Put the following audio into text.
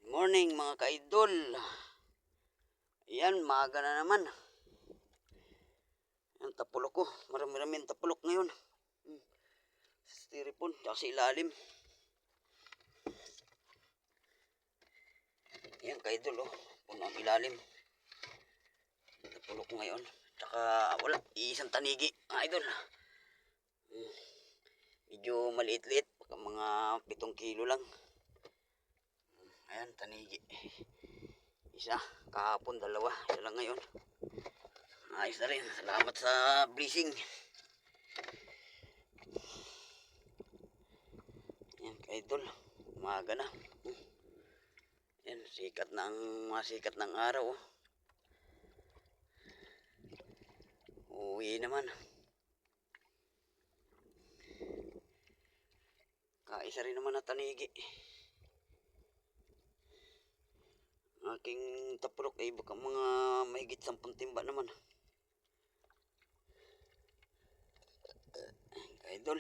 Morning mga ka-idol. Ayan, maaga na naman. Ang tapulok ko. Marami-rami ang tapulok ngayon. Styrofoam, tsaka sa ilalim. Ayan ka-idol, oh. Puno ang ilalim. Tapulok ngayon. Tsaka wala, isang tanigi, mga idol. Medyo maliit-liit. Baka mga 7 kilo lang. Ayan, tanigi. Isa, kahapon 2. Isa lang ngayon. Ayos na rin. Salamat sa blessing. Ayan, ka-idol. Umaga na. Ayan, masikat ng araw. Uwi naman. Kaisa rin naman na tanigi. Aking tapulok ay baka mga mahigit 10 timba naman. Idol.